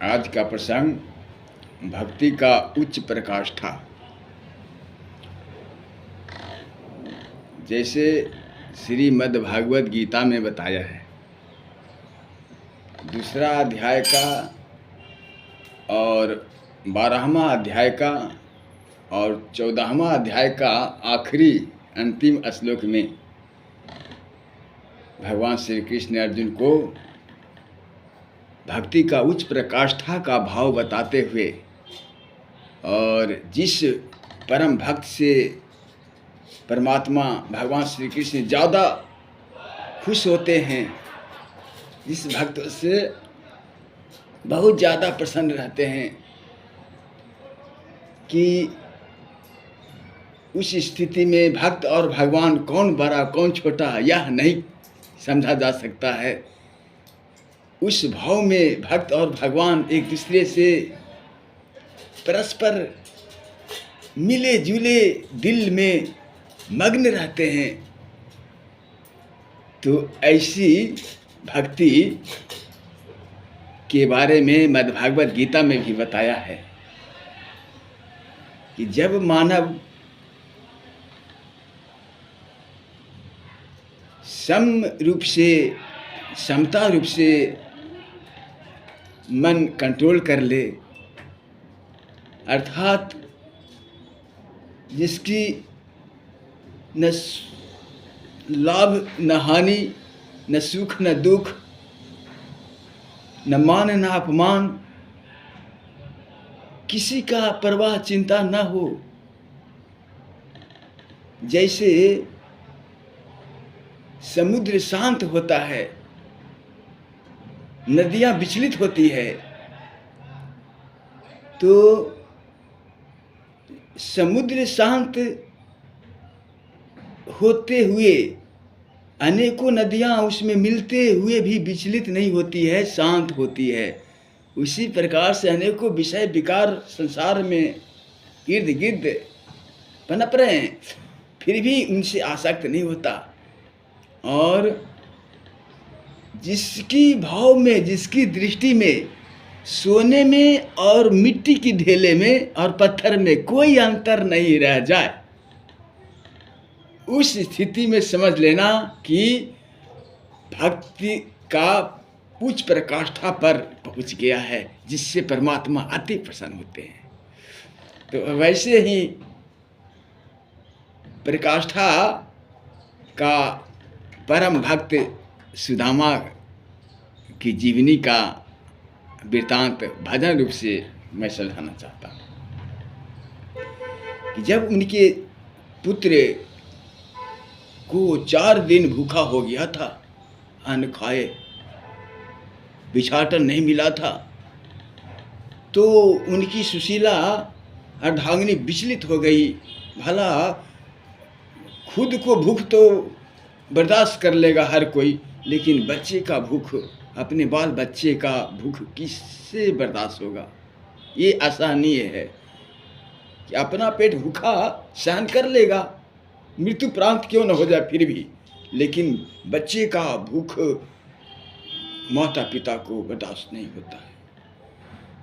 आज का प्रसंग भक्ति का उच्च प्रकाष्ठा। जैसे श्रीमद् भागवत गीता में बताया है, दूसरा अध्याय का और 12वां अध्याय का और 14वां अध्याय का आखिरी अंतिम श्लोक में भगवान श्री कृष्ण अर्जुन को भक्ति का उच्च प्रकाष्ठा का भाव बताते हुए और जिस परम भक्त से परमात्मा भगवान श्री कृष्ण ज़्यादा खुश होते हैं, जिस भक्त से बहुत ज़्यादा प्रसन्न रहते हैं, कि उस स्थिति में भक्त और भगवान कौन बड़ा कौन छोटा यह नहीं समझा जा सकता है। उस भाव में भक्त और भगवान एक दूसरे से परस्पर मिले जुले दिल में मग्न रहते हैं। तो ऐसी भक्ति के बारे में मद्भागवत गीता में भी बताया है कि जब मानव समता रूप से मन कंट्रोल कर ले, अर्थात जिसकी न लाभ न हानि, न सुख न दुख, न मान न अपमान, किसी का परवाह चिंता न हो। जैसे समुद्र शांत होता है, नदियां विचलित होती है, तो समुद्र शांत होते हुए अनेकों नदियां उसमें मिलते हुए भी विचलित नहीं होती है, शांत होती है। उसी प्रकार से अनेकों विषय विकार संसार में इर्द गिर्द पनप रहे हैं, फिर भी उनसे आसक्त नहीं होता। और जिसकी भाव में, जिसकी दृष्टि में सोने में और मिट्टी की ढेले में और पत्थर में कोई अंतर नहीं रह जाए, उस स्थिति में समझ लेना कि भक्ति का उच्च प्रकाष्ठा पर पहुंच गया है, जिससे परमात्मा अति प्रसन्न होते हैं। तो वैसे ही प्रकाष्ठा का परम भक्त सुदामा की जीवनी का वृत्तांत भजन रूप से मैं समझाना चाहता हूँ कि जब उनके पुत्र को 4 दिन भूखा हो गया था, अन्न खाए भिक्षाटन नहीं मिला था, तो उनकी सुशीला अर्धांगिनी विचलित हो गई। भला खुद को भूख तो बर्दाश्त कर लेगा हर कोई, लेकिन बच्चे का भूख, अपने बाल बच्चे का भूख किससे बर्दाश्त होगा। ये असहनीय है कि अपना पेट भूखा सहन कर लेगा, मृत्यु प्रांत क्यों न हो जाए फिर भी, लेकिन बच्चे का भूख माता पिता को बर्दाश्त नहीं होता है।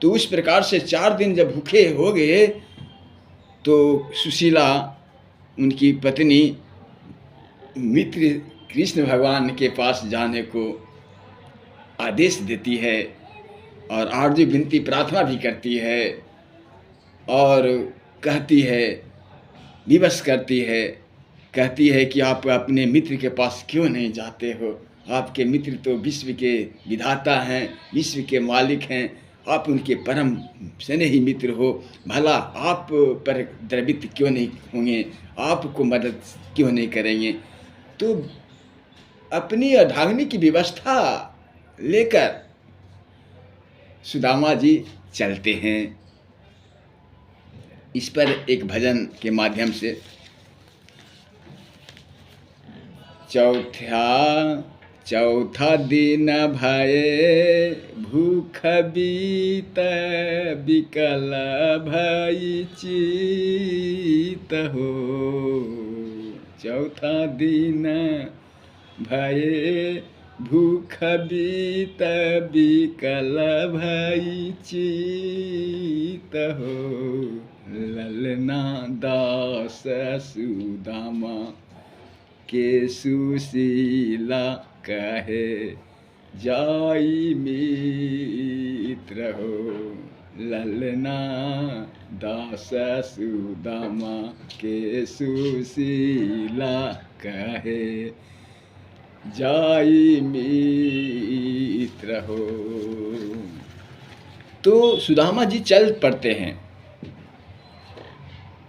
तो उस प्रकार से 4 दिन जब भूखे हो गए, तो सुशीला उनकी पत्नी मित्र कृष्ण भगवान के पास जाने को आदेश देती है और आरजू विनती प्रार्थना भी करती है और कहती है, विवश करती है, कहती है कि आप अपने मित्र के पास क्यों नहीं जाते हो। आपके मित्र तो विश्व के विधाता हैं, विश्व के मालिक हैं, आप उनके परम स्नेही मित्र हो। भला आप पर द्रवित क्यों नहीं होंगे, आपको मदद क्यों नहीं करेंगे। तो अपनी अर्धांगिनी की व्यवस्था लेकर सुदामा जी चलते हैं। इस पर एक भजन के माध्यम से चौथा दिन भये भूख बीत बिकल भई चित हो। चौथा दिन भये भूख बीत बिकल भई चित हो, ललना दास सुदामा के सुशीला कहे जाई मित्र हो, ललना दास सुदामा के सुशीला कहे जाई मित्र हो। तो सुदामा जी चल पड़ते हैं।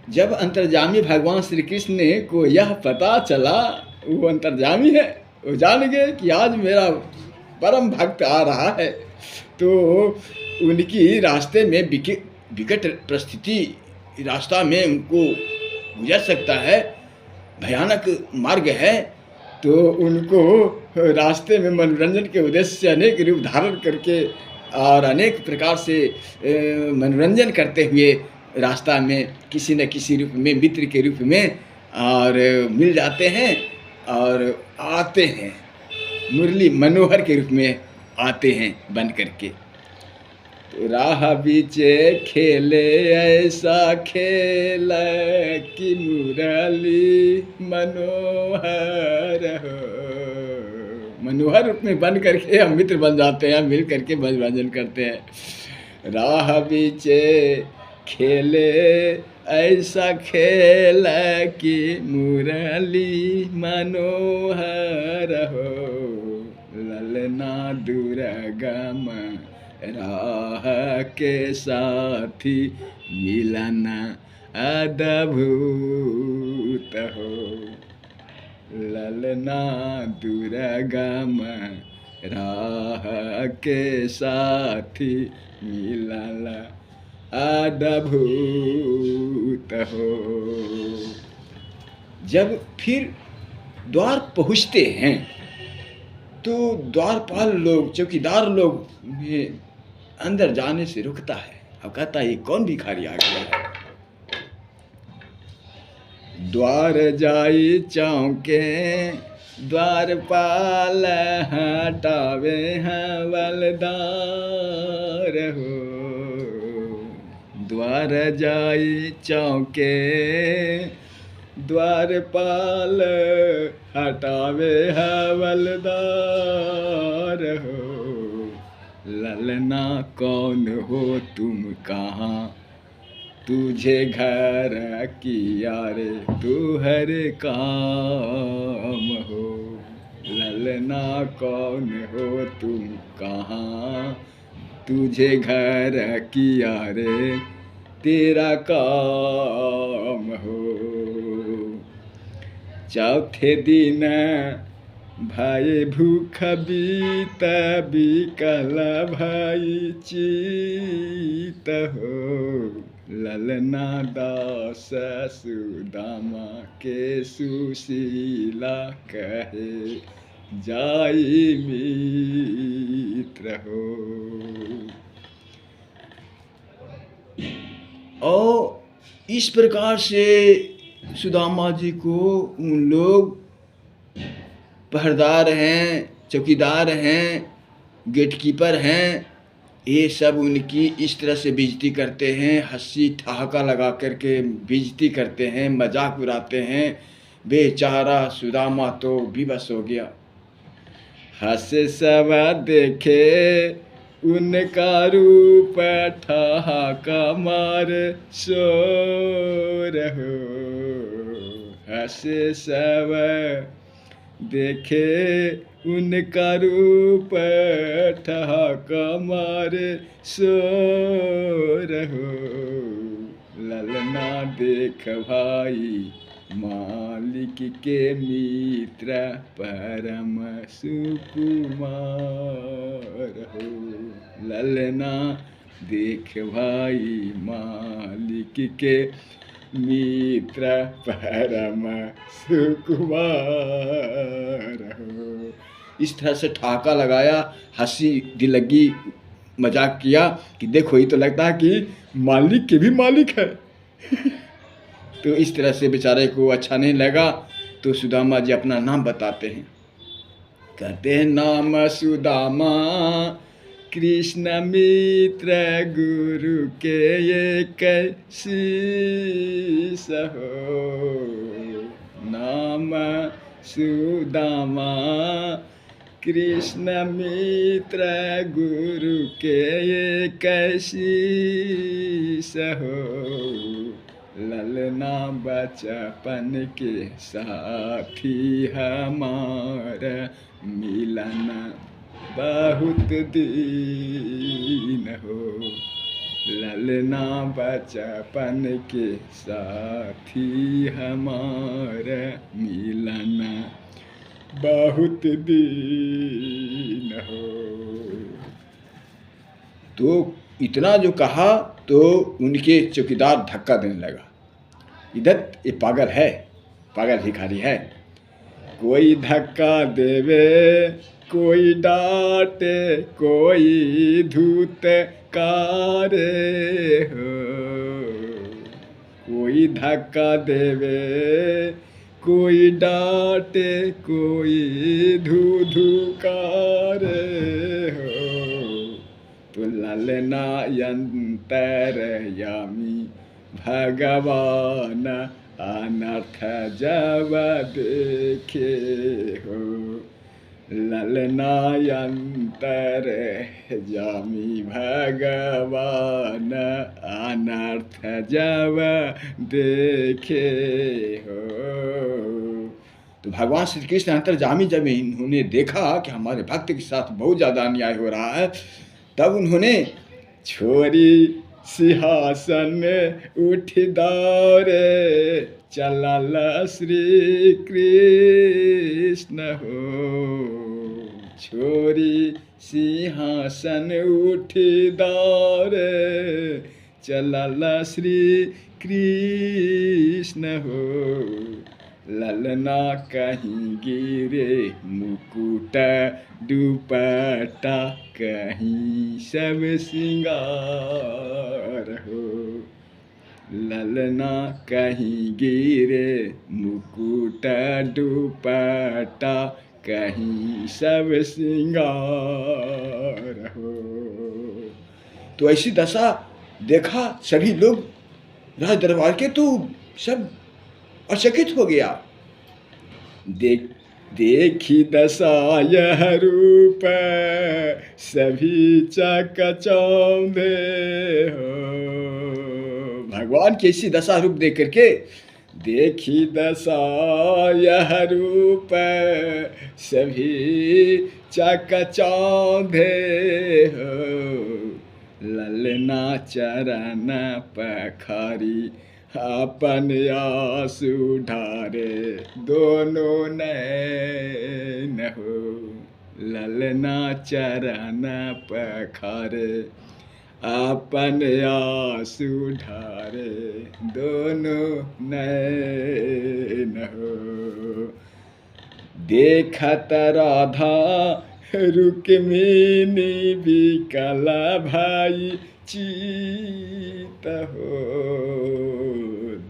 जब अंतर्जामी भगवान श्री कृष्ण को यह पता चला, वो अंतर्जामी है, वो जान गए कि आज मेरा परम भक्त आ रहा है, तो उनकी रास्ते में विकट परिस्थिति, रास्ता में उनको गुजर सकता है, भयानक मार्ग है, तो उनको रास्ते में मनोरंजन के उद्देश्य से अनेक रूप धारण करके और अनेक प्रकार से मनोरंजन करते हुए रास्ता में किसी न किसी रूप में, मित्र के रूप में और मिल जाते हैं और आते हैं, मुरली मनोहर के रूप में आते हैं बन करके। तो राह बीचे खेले ऐसा खेल कि मुरली मनोहर हो, मनोहर रूप में बन करके हम मित्र बन जाते हैं, मिल करके मनोरंजन करते हैं। राह बीचे खेले ऐसा खेल कि मुरली मनोहर हो, ललना दुर्गम राह के साथी मिलना अद्भुत हो, ललना दुर्गम राह के साथी मिलना अद्भुत हो। जब फिर द्वार पहुँचते हैं तो द्वारपाल लोग, चौकीदार लोग अंदर जाने से रुकता है और कहता है ये कौन भिखारी आ गया है। द्वार जाई चौके द्वारपाल हटावे हवलदार हो, द्वार जाई चौके द्वारपाल हटावे हवलदार हो, ललना कौन हो तुम कहाँ तुझे घर किया रे तुहर काम हो, ललना कौन हो तुम कहाँ तुझे घर किया रे तेरा काम हो। चौथे दिन भाई भूख बीत बिकल भाई चित हो, ललना दास सुदामा के सुशीला कहे जाई मित्र हो। और इस प्रकार से सुदामा जी को उन लोग पहरेदार हैं, चौकीदार हैं, गेटकीपर हैं, ये सब उनकी इस तरह से बेइज्जती करते हैं, हंसी ठहाका लगा करके बेइज्जती करते हैं, मजाक उड़ाते हैं। बेचारा सुदामा तो विवश हो गया। हंसे सब देखे उनका रूप ठहाका मार शोर हो, हंसे सब देखे उनका रूप ठहाका मार शोर हो, ललना देख भाई मालिक के मित्र परम सुकुमार हो, ललना देख भाई मालिक के मित्र परम सुकुमार हो। इस तरह से ठहाका लगाया, हंसी दिलगी मजाक किया कि देखो ये तो लगता है कि मालिक के भी मालिक है। तो इस तरह से बेचारे को अच्छा नहीं लगा। तो सुदामा जी अपना नाम बताते हैं, कहते हैं नाम सुदामा कृष्ण मित्र गुरु के ये कैसी सहो। नाम सुदामा कृष्ण मित्र गुरु के ये कैसी सहो। ललना बचपन के साथी हमारा मिलन बहुत दीन हो। ललना बचपन के साथी हमारा मिलन बहुत दीन हो। तो इतना जो कहा तो उनके चौकीदार धक्का देने लगा, इधर ये पागल है, पागल भिखारी है। कोई धक्का देवे, कोई डांटे, कोई धुतकारे हो। कोई धक्का देवे, कोई डांटे, कोई धुधुकारे हो। तो ललना यंतरयामी भगवान अनर्थ जब देखे हो। ललना यंतरयामी भगवान अनर्थ जब देखे हो। तो भगवान श्री कृष्ण अंतर्जामी जब इन्होंने देखा कि हमारे भक्त के साथ बहुत ज़्यादा अन्याय हो रहा है, तब उन्होंने छोरी सिंहासन उठ दौड़े चलल श्री कृष्ण हो। छोरी सिंहासन उठ दौड़े चलल श्री कृष्ण हो। ललना कहीं गिरे मुकुट दुपट्टा, कहीं सब सिंगार हो। ललना कहीं गिरे मुकुट दुपट्टा, कहीं सब सिंगार हो। तो ऐसी दशा देखा सभी लोग राज दरबार के, तो सब अचकित हो गया। देखी दशा यह रूप सभी चकचौंधे हो। भगवान की ऐसी दशा रूप देख करके, देखी दशा यह रूप सभी चकचौंधे हो। ललना चरण पखारी अपन आंसू ढारे दोनों नैन हो। ललना चरण पखारे अपन आंसू ढारे दोनों नैन हो। देखत राधा रुक्मिणी विकल भाई चीत हो।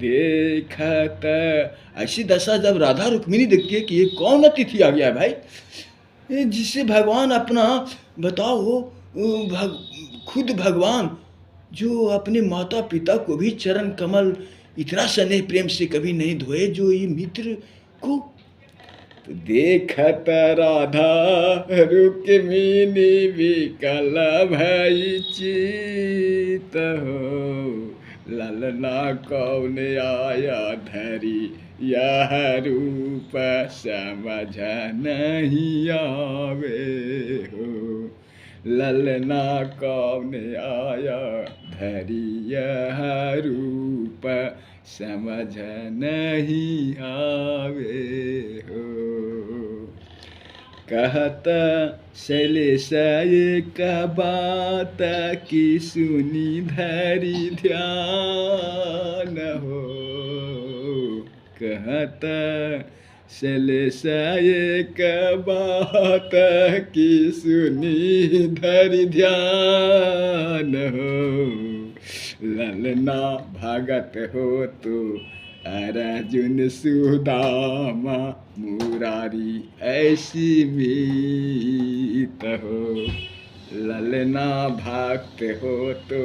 देखत ऐसी दशा जब राधा रुक्मिणी देखती है कि ये कौन अतिथि आ गया है भाई, जिससे भगवान अपना बताओ खुद भगवान जो अपने माता पिता को भी चरण कमल इतना स्नेह प्रेम से कभी नहीं धोए, जो ये मित्र को। तो देखत राधा रुक्मिणी विकल भई चित हो। ललना कौन आया धरी यह रूप समझ नहीं आवे हो। ललना कौन आया धरी यह रूप समझ नहीं आवे हो। कहत शैलेश एक बात की सुनी धरी ध्यान हो। कहत शैलेश एक बात की सुनी धरी ध्यान हो। ललना भगत हो तो अर्जुन सुदामा मुरारी ऐसी मीत हो। ललना भक्त हो तो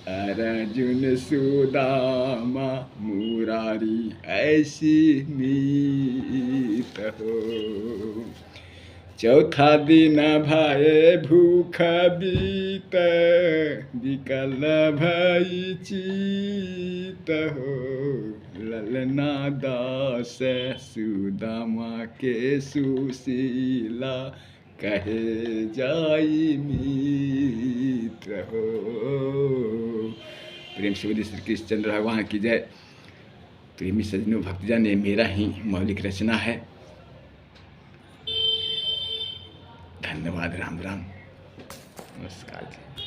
अर्जुन सुदामा मुरारी ऐसी मीत हो। चौथा दिन भय भूख बीत विकल भई चीत हो। ललना दास सुदामा के सुशीला कहे जाई मित्र हो। प्रेम से बोलिए श्री कृष्णचंद्र भगवान की जय। प्रेमी सज्जनों भक्तजन, ये मेरा ही मौलिक रचना है। धन्यवाद। राम राम, नमस्कार जी।